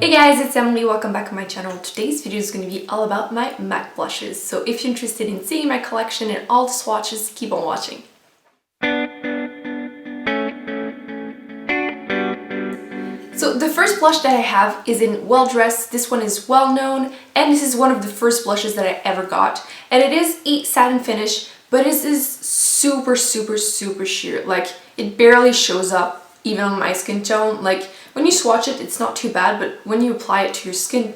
Hey guys, it's Emily. Welcome back to my channel. Today's video is going to be all about my MAC blushes. So if you're interested in seeing my collection and all the swatches, keep on watching. So the first blush that I have is in Well Dressed. This one is well known, and this is one of the first blushes that I ever got. And it is a satin finish, but it is super sheer. Like, it barely shows up even on my skin tone. Like, when you swatch it, it's not too bad, but when you apply it to your skin,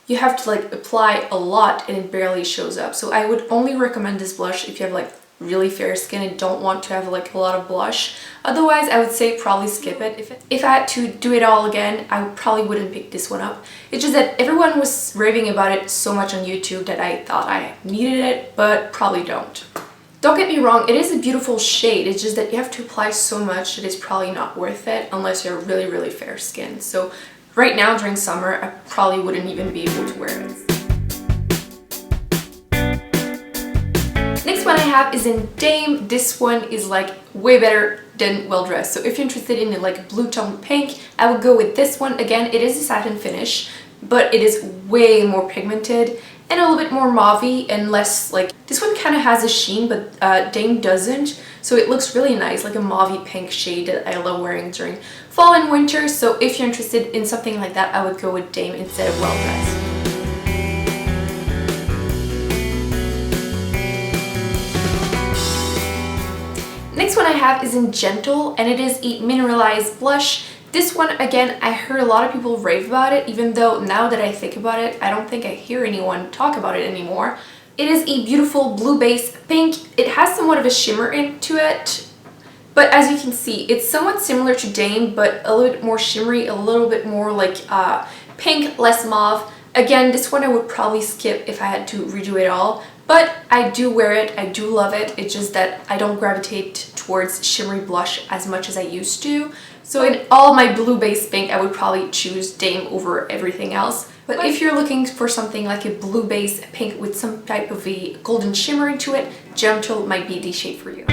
you have to like apply a lot and it barely shows up. So I would only recommend this blush if you have like really fair skin and don't want to have like a lot of blush. Otherwise, I would say probably skip it. If I had to do it all again, I probably wouldn't pick this one up. It's just that everyone was raving about it so much on YouTube that I thought I needed it, but probably don't. Don't get me wrong, it is a beautiful shade. It's just that you have to apply so much that it's probably not worth it unless you're really fair skin. So right now during summer, I probably wouldn't even be able to wear it. Next one I have is in Dame. This one is like way better than Well Dressed. So if you're interested in like blue tone pink, I would go with this one. Again, it is a satin finish, but it is way more pigmented and a little bit more mauvey and less like, this one kind of has a sheen, but Dame doesn't. So it looks really nice, like a mauvey pink shade that I love wearing during fall and winter. So if you're interested in something like that, I would go with Dame instead of Well Dressed. Next one I have is in Gentle, and it is a mineralized blush. This one, again, I heard a lot of people rave about it, even though now that I think about it, I don't think I hear anyone talk about it anymore. It is a beautiful blue base pink. It has somewhat of a shimmer into it, but as you can see, it's somewhat similar to Dame, but a little bit more shimmery, a little bit more like pink, less mauve. Again, this one I would probably skip if I had to redo it all, but I do wear it, I do love it. It's just that I don't gravitate towards shimmery blush as much as I used to. So in all my blue base pink, I would probably choose Dame over everything else. But if you're looking for something like a blue base pink with some type of a golden shimmer into it, Gentle might be the shade for you.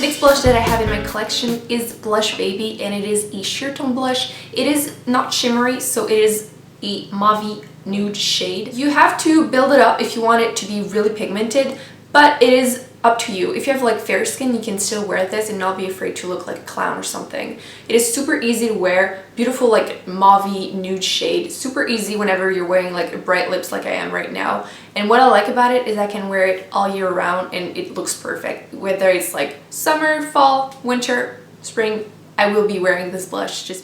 Next blush that I have in my collection is Blushbaby, and it is a sheer tone blush. It is not shimmery, so it is a mauvey nude shade. You have to build it up if you want it to be really pigmented, but it is up to you. If you have like fair skin, you can still wear this and not be afraid to look like a clown or something. It is super easy to wear, beautiful like mauvey nude shade, super easy whenever you're wearing like bright lips like I am right now. And what I like about it is I can wear it all year round and it looks perfect. Whether it's like summer, fall, winter, spring, I will be wearing this blush just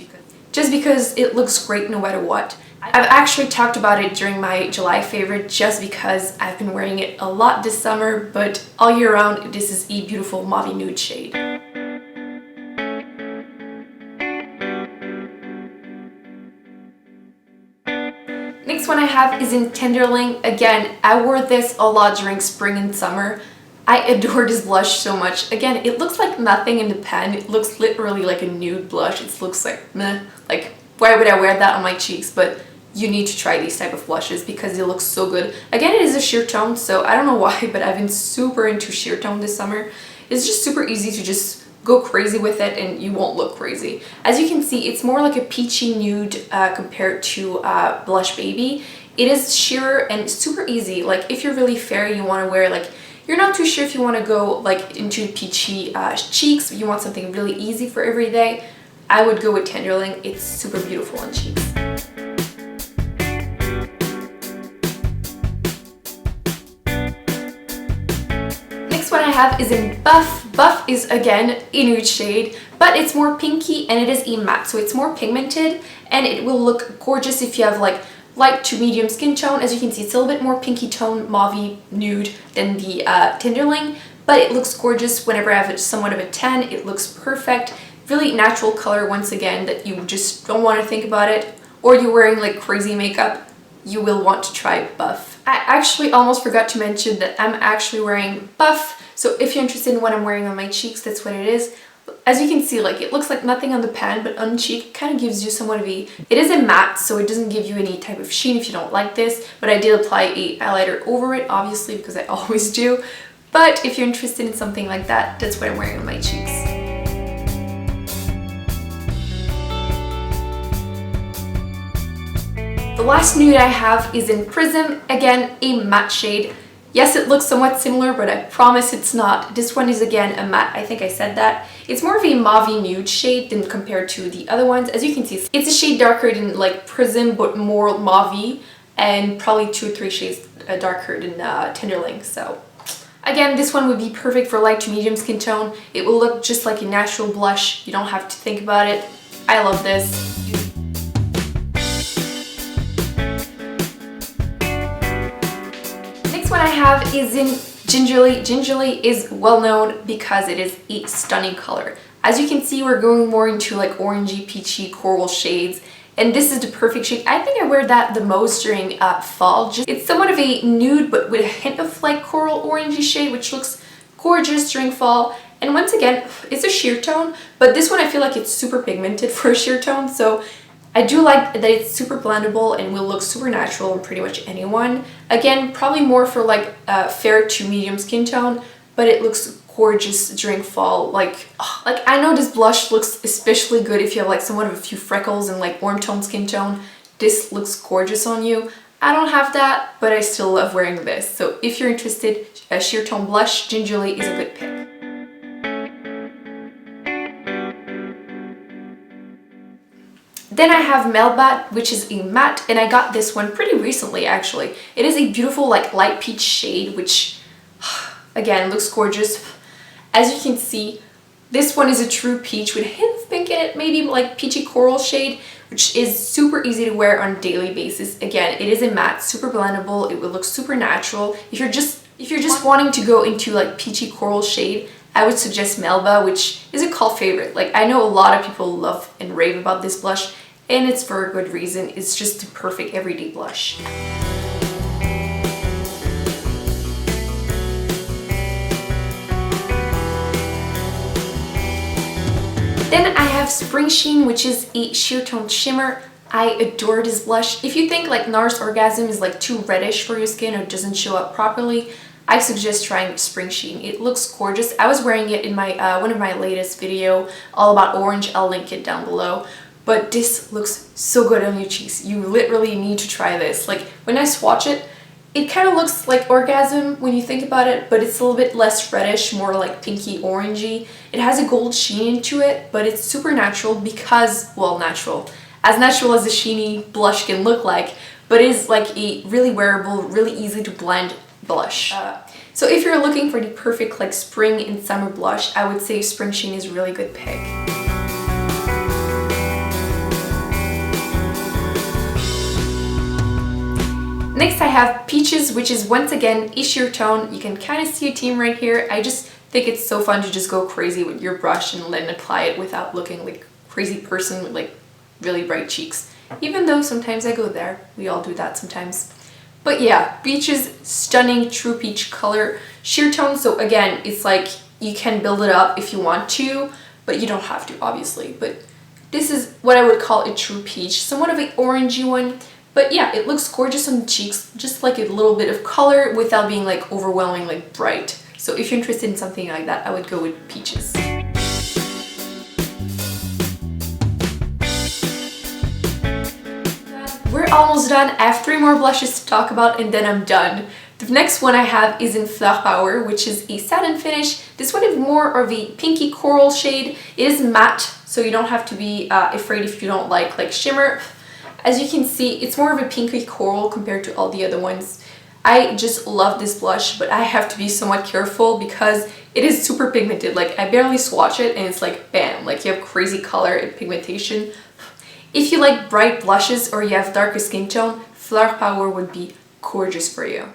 because it looks great no matter what. I've actually talked about it during my July favorite just because I've been wearing it a lot this summer, but all year round this is a beautiful mauvey nude shade. Next one I have is in Tenderling. Again, I wore this a lot during spring and summer. I adore this blush so much. Again, it looks like nothing in the pan. It looks literally like a nude blush. It looks like meh. Like, why would I wear that on my cheeks? But you need to try these type of blushes because they look so good. Again, it is a sheer tone, so I don't know why, but I've been super into sheer tone this summer. It's just super easy to just go crazy with it and you won't look crazy. As you can see, it's more like a peachy nude compared to Blushbaby. It is sheer and super easy. Like, if you're really fair, you want to wear like, you're not too sure if you want to go like into peachy cheeks, you want something really easy for every day, I would go with Tenderling. It's super beautiful on cheeks. Next one I have is in Buff. Buff is again a nude shade, but it's more pinky and it is a matte, so it's more pigmented and it will look gorgeous if you have like light to medium skin tone. As you can see, it's a little bit more pinky tone, mauvey nude than the Tenderling, but it looks gorgeous whenever I have somewhat of a tan. It looks perfect. Really natural color once again that you just don't want to think about it, or you're wearing like crazy makeup, you will want to try Buff. I actually almost forgot to mention that I'm actually wearing Buff, so if you're interested in what I'm wearing on my cheeks, that's what it is. As you can see, like, it looks like nothing on the pan, but on the cheek it kind of gives you somewhat of a, it is a matte, so it doesn't give you any type of sheen if you don't like this, but I did apply a highlighter over it, obviously, because I always do. But if you're interested in something like that, that's what I'm wearing on my cheeks. The last nude I have is in Prism, again a matte shade. Yes, it looks somewhat similar, but I promise it's not. This one is again a matte, I think I said that. It's more of a mauve nude shade than compared to the other ones. As you can see, it's a shade darker than like Prism, but more mauve, and probably 2 or 3 shades darker than Tenderling. So again, this one would be perfect for light to medium skin tone. It will look just like a natural blush. You don't have to think about it. I love this. What I have is in Gingerly. Gingerly is well known because it is a stunning color. As you can see, we're going more into like orangey, peachy, coral shades, and this is the perfect shade. I think I wear that the most during fall. It's somewhat of a nude, but with a hint of like coral orangey shade, which looks gorgeous during fall. And once again, it's a sheer tone, but this one I feel like it's super pigmented for a sheer tone, so I do like that it's super blendable and will look super natural on pretty much anyone. Again, probably more for like fair to medium skin tone, but it looks gorgeous during fall. Like I know this blush looks especially good if you have like somewhat of a few freckles and like warm tone skin tone. This looks gorgeous on you. I don't have that, but I still love wearing this. So if you're interested, a sheer tone blush, Gingerly is a good pick. Then I have Melba, which is a matte, and I got this one pretty recently actually. It is a beautiful like light peach shade, which again looks gorgeous. As you can see, this one is a true peach with a hint of pink in it, maybe like peachy coral shade, which is super easy to wear on a daily basis. Again, it is a matte, super blendable. It will look super natural. If you're just wanting to go into like peachy coral shade, I would suggest Melba, which is a cult favorite. Like I know a lot of people love and rave about this blush, and it's for a good reason. It's just the perfect everyday blush. Then I have Spring Sheen, which is a sheer tone shimmer. I adore this blush. If you think like NARS Orgasm is like too reddish for your skin or doesn't show up properly, I suggest trying Spring Sheen. It looks gorgeous. I was wearing it in my one of my latest video all about orange. I'll link it down below. But this looks so good on your cheeks. You literally need to try this. Like when I swatch it, it kind of looks like Orgasm when you think about it, but it's a little bit less reddish, more like pinky orangey. It has a gold sheen to it, but it's super natural because, well, natural. As natural as a sheeny blush can look like, but it is like a really wearable, really easy to blend blush. So if you're looking for the perfect like spring and summer blush, I would say Spring Sheen is a really good pick. Next I have Peaches, which is once again a sheer tone. You can kind of see a theme right here. I just think it's so fun to just go crazy with your brush and then apply it without looking like a crazy person with like really bright cheeks. Even though sometimes I go there. We all do that sometimes. But yeah, Peaches, stunning true peach color, sheer tone. So again, it's like you can build it up if you want to, but you don't have to obviously. But this is what I would call a true peach, somewhat of an orangey one. But yeah, it looks gorgeous on the cheeks, just like a little bit of color without being like overwhelming, like bright. So if you're interested in something like that, I would go with Peaches. We're almost done. I have 3 more blushes to talk about and then I'm done. The next one I have is in Fleur Power, which is a satin finish. This one is more of a pinky coral shade. It is matte, so you don't have to be afraid if you don't like shimmer. As you can see, it's more of a pinky coral compared to all the other ones. I just love this blush, but I have to be somewhat careful because it is super pigmented. Like I barely swatch it and it's like bam, like you have crazy color and pigmentation. If you like bright blushes or you have darker skin tone, Fleur Power would be gorgeous for you.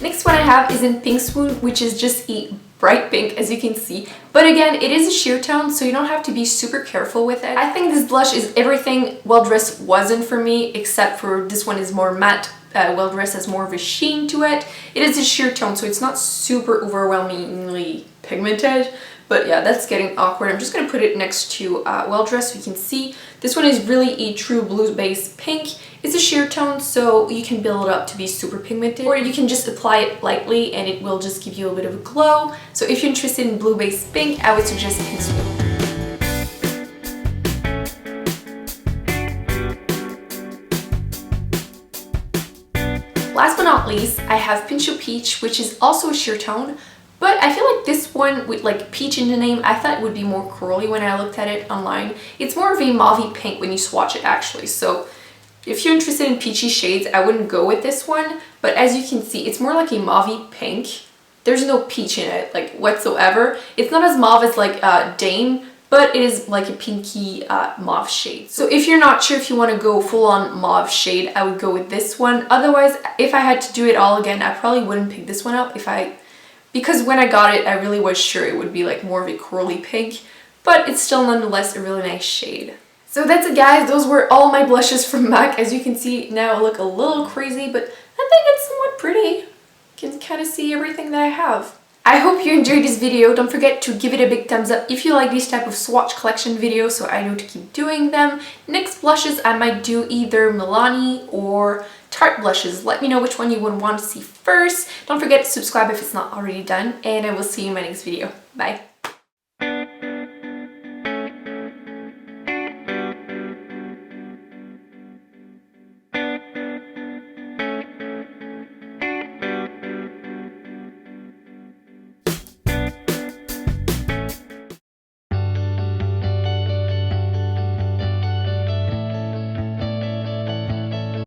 Next one I have is in Pink Swoon, which is just a bright pink, as you can see. But again, it is a sheer tone, so you don't have to be super careful with it. I think this blush is everything Well Dressed wasn't for me, except for this one is more matte. Well Dressed has more of a sheen to it. It is a sheer tone, so it's not super overwhelmingly pigmented. But yeah, that's getting awkward. I'm just going to put it next to Well Dressed so you can see. This one is really a true blue-based pink. It's a sheer tone, so you can build it up to be super pigmented, or you can just apply it lightly and it will just give you a bit of a glow. So if you're interested in blue-based pink, I would suggest Pink Swoon. Last but not least, I have Pincho Peach, which is also a sheer tone, but I feel like this one with like peach in the name, I thought it would be more curly when I looked at it online. It's more of a mauve pink when you swatch it actually, so if you're interested in peachy shades, I wouldn't go with this one, but as you can see, it's more like a mauve pink. There's no peach in it, like whatsoever. It's not as mauve as like Dane, but it is like a pinky mauve shade. So if you're not sure if you want to go full on mauve shade, I would go with this one. Otherwise, if I had to do it all again, I probably wouldn't pick this one up because when I got it, I really was sure it would be like more of a corally pink, but it's still nonetheless a really nice shade. So that's it guys, those were all my blushes from M.A.C. As you can see now I look a little crazy, but I think it's somewhat pretty. You can kind of see everything that I have. I hope you enjoyed this video. Don't forget to give it a big thumbs up if you like these type of swatch collection videos so I know to keep doing them. Next blushes I might do either Milani or Tarte blushes. Let me know which one you would want to see first. Don't forget to subscribe if it's not already done, and I will see you in my next video. Bye!